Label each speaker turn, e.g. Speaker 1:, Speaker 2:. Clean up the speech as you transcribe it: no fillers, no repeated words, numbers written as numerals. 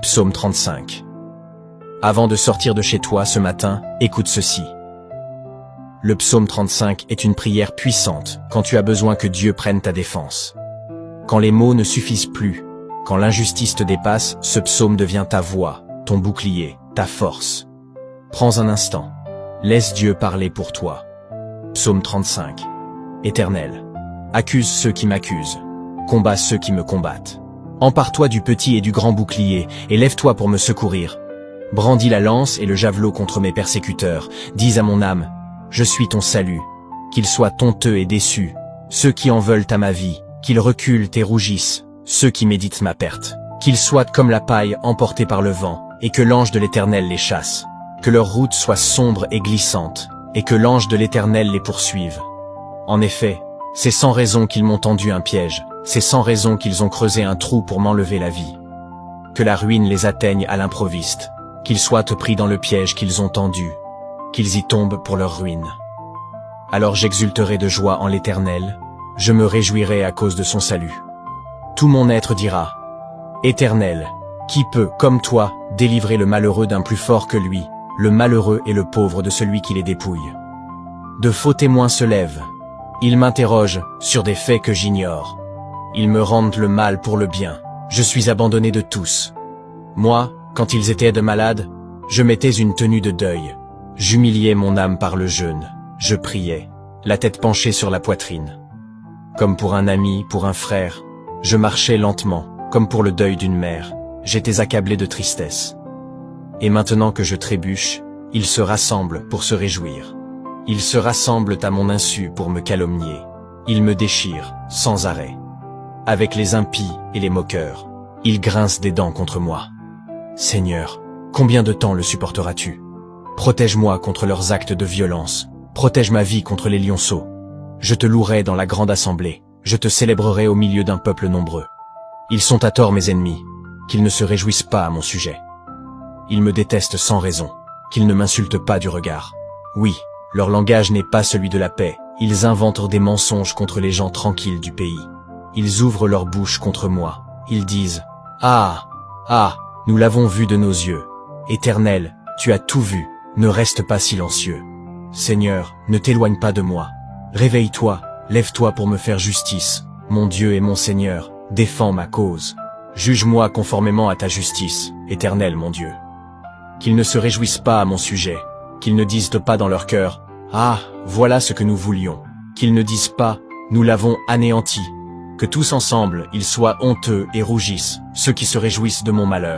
Speaker 1: Psaume 35. Avant de sortir de chez toi ce matin, écoute ceci. Le psaume 35 est une prière puissante quand tu as besoin que Dieu prenne ta défense. Quand les mots ne suffisent plus, quand l'injustice te dépasse, ce psaume devient ta voix, ton bouclier, ta force. Prends un instant. Laisse Dieu parler pour toi. Psaume 35. Éternel, accuse ceux qui m'accusent. Combat ceux qui me combattent. Empare-toi du petit et du grand bouclier, et lève-toi pour me secourir. Brandis la lance et le javelot contre mes persécuteurs. Dis à mon âme, je suis ton salut. Qu'ils soient honteux et déçus, ceux qui en veulent à ma vie, qu'ils reculent et rougissent, ceux qui méditent ma perte. Qu'ils soient comme la paille emportée par le vent, et que l'ange de l'Éternel les chasse. Que leur route soit sombre et glissante, et que l'ange de l'Éternel les poursuive. En effet, c'est sans raison qu'ils m'ont tendu un piège, c'est sans raison qu'ils ont creusé un trou pour m'enlever la vie. Que la ruine les atteigne à l'improviste, qu'ils soient pris dans le piège qu'ils ont tendu, qu'ils y tombent pour leur ruine. Alors j'exulterai de joie en l'Éternel, je me réjouirai à cause de son salut. Tout mon être dira, Éternel, qui peut, comme toi, délivrer le malheureux d'un plus fort que lui, le malheureux et le pauvre de celui qui les dépouille. De faux témoins se lèvent. Ils m'interrogent sur des faits que j'ignore. Ils me rendent le mal pour le bien. Je suis abandonné de tous. Moi, quand ils étaient de malades, je mettais une tenue de deuil. J'humiliais mon âme par le jeûne. Je priais, la tête penchée sur la poitrine. Comme pour un ami, pour un frère, je marchais lentement, comme pour le deuil d'une mère. J'étais accablé de tristesse. Et maintenant que je trébuche, ils se rassemblent pour se réjouir. Ils se rassemblent à mon insu pour me calomnier. Ils me déchirent, sans arrêt. Avec les impies et les moqueurs, ils grincent des dents contre moi. Seigneur, combien de temps le supporteras-tu? Protège-moi contre leurs actes de violence. Protège ma vie contre les lionceaux. Je te louerai dans la grande assemblée. Je te célébrerai au milieu d'un peuple nombreux. Ils sont à tort mes ennemis, qu'ils ne se réjouissent pas à mon sujet. Ils me détestent sans raison, qu'ils ne m'insultent pas du regard. Oui, leur langage n'est pas celui de la paix, ils inventent des mensonges contre les gens tranquilles du pays. Ils ouvrent leur bouche contre moi, ils disent « Ah, ah, nous l'avons vu de nos yeux. Éternel, tu as tout vu, ne reste pas silencieux. Seigneur, ne t'éloigne pas de moi. Réveille-toi, lève-toi pour me faire justice. Mon Dieu et mon Seigneur, défends ma cause. Juge-moi conformément à ta justice, Éternel mon Dieu. » Qu'ils ne se réjouissent pas à mon sujet, qu'ils ne disent pas dans leur cœur « Ah, voilà ce que nous voulions », qu'ils ne disent pas « Nous l'avons anéanti », que tous ensemble ils soient honteux et rougissent, ceux qui se réjouissent de mon malheur.